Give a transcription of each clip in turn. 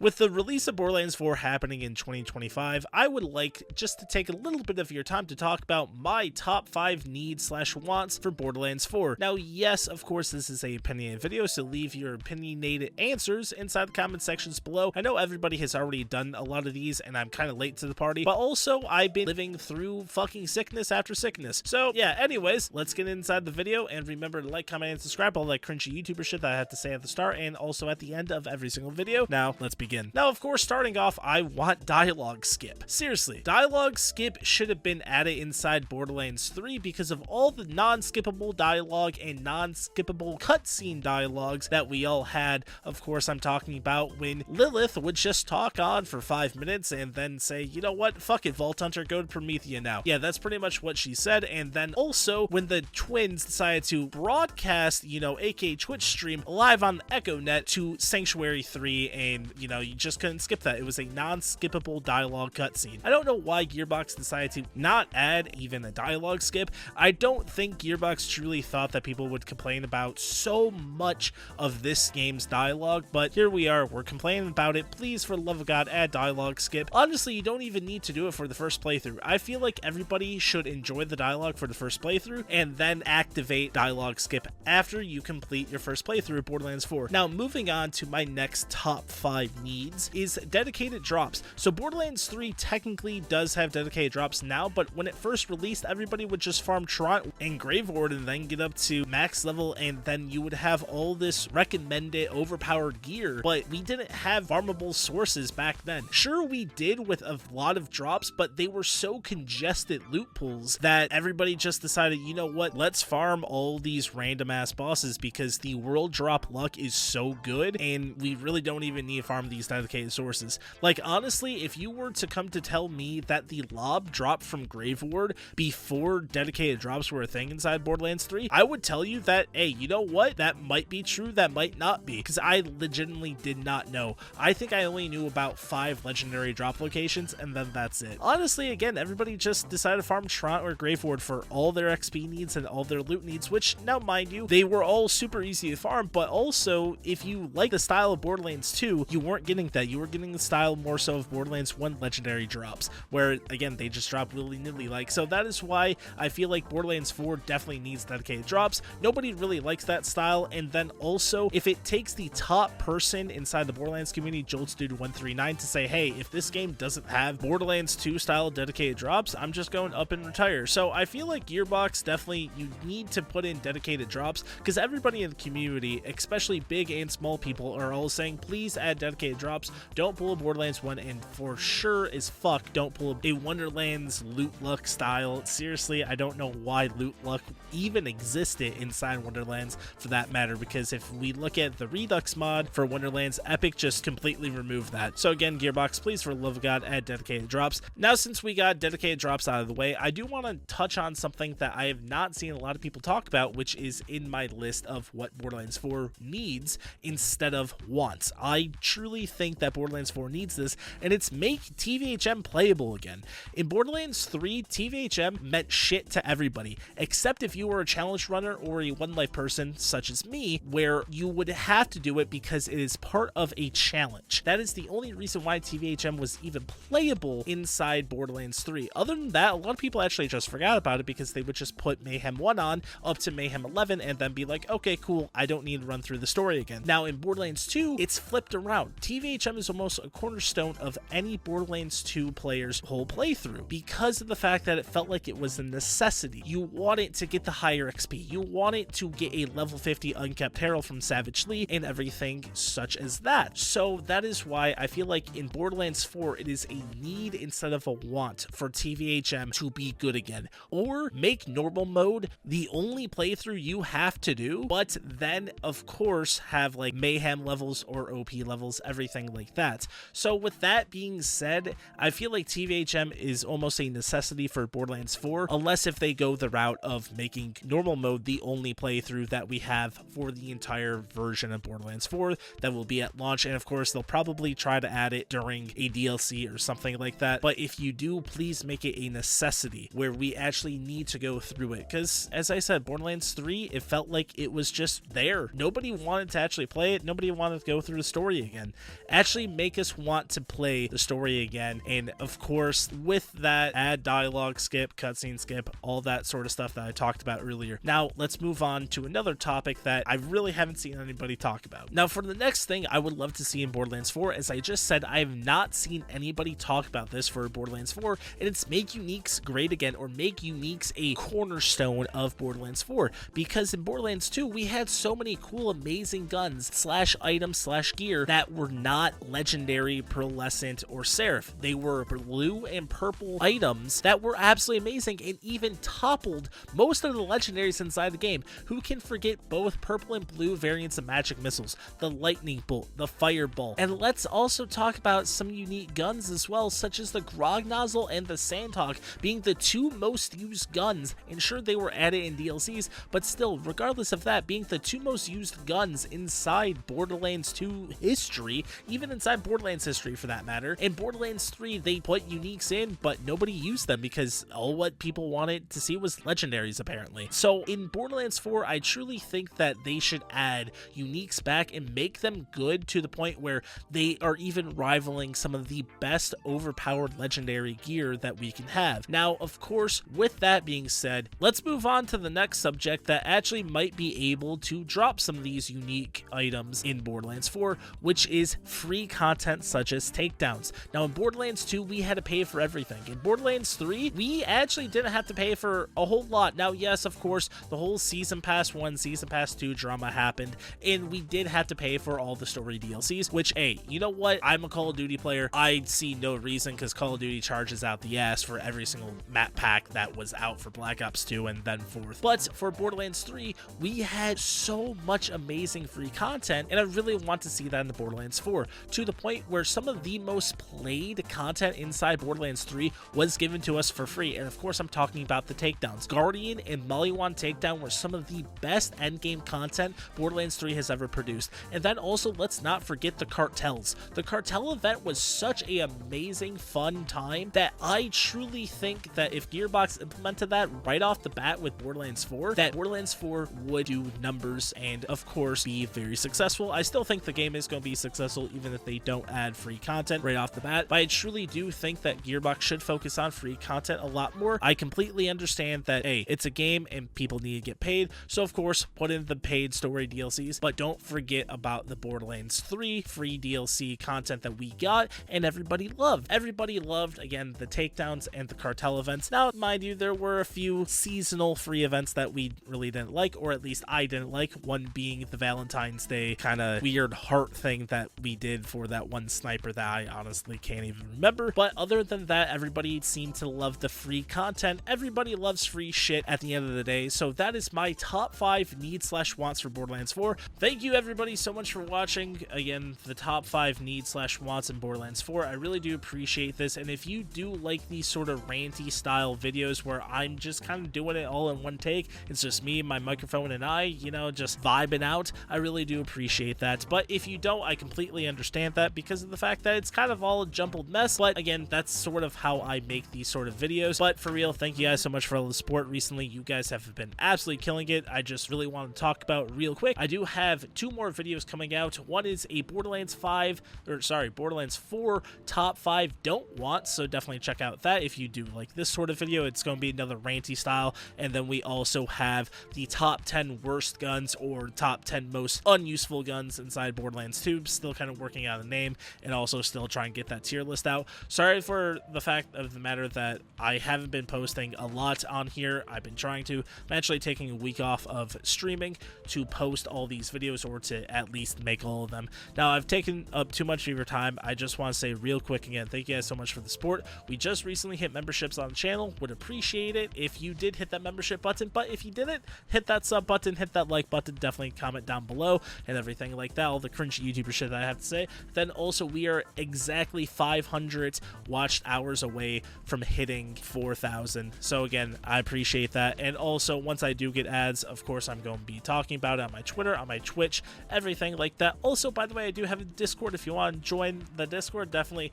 with the release of Borderlands 4 happening in 2025, I would like just to take a little bit of your time to talk about my top 5 needs/wants for Borderlands 4. Now, yes, of course, this is a opinionated video, so leave your opinionated answers inside the comment sections below. I know everybody has already done a lot of these, and I'm kind of late to the party, but also I've been living through fucking sickness after sickness. So yeah, anyways, let's get inside the video, and remember to like, comment, and subscribe, all that cringy YouTuber shit that I have to say at the start and also at the end of every single video. Now, let's begin. Now, of course, starting off, I want dialogue skip. Seriously, dialogue skip should have been added inside Borderlands 3 because of all the non-skippable dialogue and non-skippable cutscene dialogues that we all had. Of course, I'm talking about when Lilith would just talk on for 5 minutes and then say, you know what, fuck it, Vault Hunter, go to Promethea now. Yeah, that's pretty much what she said. And then also when the twins decided to broadcast, you know, aka Twitch stream live on EchoNet to Sanctuary 3, and you know, you just couldn't skip that. It was a non-skippable dialogue cutscene. I don't know why Gearbox decided to not add even a dialogue skip. I don't think Gearbox truly thought that people would complain about so much of this game's dialogue, but here we are, we're complaining about it. Please, for the love of God, add dialogue skip. Honestly, you don't even need to do it for the first playthrough. I feel like everybody should enjoy the dialogue for the first playthrough and then activate dialogue skip after you complete your first playthrough of Borderlands 4. Now, moving on to my next top 5 needs is dedicated drops. So Borderlands 3 technically does have dedicated drops now, but when it first released, everybody would just farm Trot and Graveward and then get up to max level, and then you would have all this recommended overpowered gear, but we didn't have farmable sources back then. Sure, we did with a lot of drops, but they were so congested loot pools that everybody just decided, you know what, let's farm all these random ass bosses because the world drop luck is so good and we really don't even need to farm these dedicated sources. Like, honestly, if you were to come to tell me that the lob dropped from Graveward before dedicated drops were a thing inside Borderlands 3, I would tell you that, hey, you know what, that might be true, that might not be, because I legitimately did not know. I think I only knew about 5 legendary drop locations, and then that's it. Honestly, again, everybody just decided to farm Trot or Graveward for all their XP needs and all their loot needs, which, now mind you, they were all super easy to farm, but also, if you like the style of Borderlands 2, you weren't getting that. You were getting the style more so of Borderlands 1 legendary drops, where, again, they just drop willy-nilly like. So that is why I feel like Borderlands 4 definitely needs dedicated drops. Nobody really likes that style, and then also, if it takes the top person inside the Borderlands community, JoltsDude139, to say, hey, if this game doesn't have Borderlands 2 style dedicated drops, I'm just going up and retire. So I feel like Gearbox, definitely, you need to put in dedicated drops, because everybody in the community, especially big and small people, are all saying, please add dedicated drops. Don't pull a Borderlands 1, and for sure as fuck, don't pull a Wonderlands loot luck style. Seriously, I don't know why loot luck even existed inside Wonderlands for that matter, because if we look at the Redux mod for Wonderlands, Epic just completely removed that. So again, Gearbox, please, for the love of God, add dedicated drops. Now, since we got dedicated drops out of the way, I do want to touch on something that I have not seen a lot of people talk about, which is in my list of what Borderlands 4 needs instead of wants. I truly think that Borderlands 4 needs this, and it's make TVHM playable again. In Borderlands 3, TVHM meant shit to everybody, except if you were a challenge runner or a one life person such as me, where you would have to do it because it is part of a challenge. That is the only reason why TVHM was even playable inside Borderlands 3. Other than that, a lot of people actually just forgot about it because they would just put Mayhem 1 on up to Mayhem 11 and then be like, okay, cool, I don't need to run through the story again. Now in Borderlands 2, it's flipped around. TVHM is almost a cornerstone of any Borderlands 2 player's whole playthrough because of the fact that it felt like it was a necessity. You want it to get the higher XP. You want it to get a level 50 unkept Herald from Savage Lee and everything such as that. So that is why I feel like in Borderlands 4, it is a need instead of a want for TVHM to be good again. Or make normal mode the only playthrough you have to do, but then of course have like Mayhem levels or OP levels, everything like that. So with that being said, I feel like TVHM is almost a necessity for Borderlands 4, unless if they go the route of making normal mode the only playthrough that we have for the entire version of Borderlands 4 that will be at launch, and of course they'll probably try to add it during a DLC or something like that. But if you do, please make it a necessity where we actually need to go through it, because as I said, Borderlands 3, it felt like it was just there. Nobody wanted to actually play it. Nobody wanted to go through the story again. actually make us want to play the story again. And of course, with that, add dialogue skip, cutscene skip, all that sort of stuff that I talked about earlier. Now let's move on to another topic that I really haven't seen anybody talk about. Now for the next thing I would love to see in Borderlands 4, as I just said, I have not seen anybody talk about this for Borderlands 4, and it's make uniques great again, or make uniques a cornerstone of Borderlands 4, because in Borderlands 2 we had so many cool amazing guns slash items slash gear that were not legendary, pearlescent, or seraph. They were blue and purple items that were absolutely amazing and even toppled most of the legendaries inside the game. Who can forget both purple and blue variants of magic missiles, the lightning bolt, the fireball? And let's also talk about some unique guns as well, such as the grog nozzle and the sandhawk being the two most used guns. And sure, they were added in DLCs, but still, regardless of that, being the two most used guns inside Borderlands 2 history, even inside Borderlands history for that matter. In Borderlands 3 they put uniques in, but nobody used them because all what people wanted to see was legendaries apparently. So in Borderlands 4 I truly think that they should add uniques back and make them good to the point where they are even rivaling some of the best overpowered legendary gear that we can have. Now of course, with that being said, let's move on to the next subject that actually might be able to drop some of these unique items in Borderlands 4, which is free content such as takedowns. Now in Borderlands 2 we had to pay for everything. In Borderlands 3 we actually didn't have to pay for a whole lot. Now yes, of course, the whole Season Pass 1, Season Pass 2 drama happened, and we did have to pay for all the story DLCs, which, hey, you know what? I'm a Call of Duty player. I see no reason, because Call of Duty charges out the ass for every single map pack that was out for Black Ops 2 and then forth. But for Borderlands 3, we had so much amazing free content, and I really want to see that in the Borderlands 4, to the point where some of the most played content inside Borderlands 3 was given to us for free. And of course, I'm talking about the takedowns. Guardian and Maliwan takedown were some of the best endgame content Borderlands 3 has ever produced. And then also, let's not forget the cartels. The cartel event was such a amazing fun time that I truly think that if Gearbox implemented that right off the bat with Borderlands 4, that Borderlands 4 would do numbers and of course be very successful. I still think the game is going to be successful even if they don't add free content right off the bat, but I truly do think that Gearbox should focus on free content a lot more. I completely understand that, hey, it's a game and people need to get paid, so of course put in the paid story DLCs, but don't forget about the Borderlands 3 free DLC content that we got and everybody loved. Everybody loved, again, the takedowns and the cartel events. Now mind you, there were a few seasonal free events that we really didn't like, or at least I didn't like, one being the Valentine's Day kind of weird heart thing that we did for that one sniper that I honestly can't even remember. But other than that, everybody seemed to love the free content. Everybody loves free shit at the end of the day. So that is my top 5 needs slash wants for Borderlands 4. Thank you everybody so much for watching. Again, the top 5 needs slash wants in Borderlands 4. I really do appreciate this, and if you do like these sort of ranty style videos where I'm just kind of doing it all in one take, it's just me, my microphone, and I, you know, just vibing out, I really do appreciate that. But if you don't, I completely understand that because of the fact that it's kind of all a jumbled mess. But again, that's sort of how I make these sort of videos. But for real, thank you guys so much for all the support recently. You guys have been absolutely killing it. I just really want to talk about real quick, I do have 2 more videos coming out. One is a Borderlands 4 top 5 don't want, so definitely check out that if you do like this sort of video. It's going to be another ranty style. And then we also have the top 10 worst guns or top 10 most unuseful guns inside Borderlands 2. Still kind of working out a name and also still trying to get that tier list out. Sorry for the fact of the matter that I haven't been posting a lot on here. I've been trying to. I'm actually taking a week off of streaming to post all these videos, or to at least make all of them. Now I've taken up too much of your time. I just want to say real quick again, thank you guys so much for the support. We just recently hit memberships on the channel. Would appreciate it if you did hit that membership button, but if you didn't, hit that sub button, hit that like button, definitely comment down below and everything like that, all the cringy YouTuber shit that I have to say. Then also, we are exactly 500 watched hours away from hitting 4,000. So again, I appreciate that. And also, once I do get ads, of course, I'm going to be talking about it on my Twitter, on my Twitch, everything like that. Also, by the way, I do have a Discord. If you want to join the Discord, definitely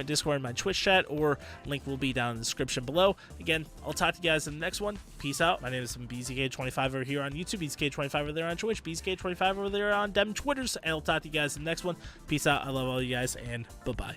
!Discord in my Twitch chat, or link will be down in the description below. Again, I'll talk to you guys in the next one. Peace out. My name is BZK25 over here on YouTube, BZK25 over there on Twitch, BZK25 over there on them Twitters, and I'll talk to you guys in the next one. one. Peace out. I love all you guys, and bye-bye.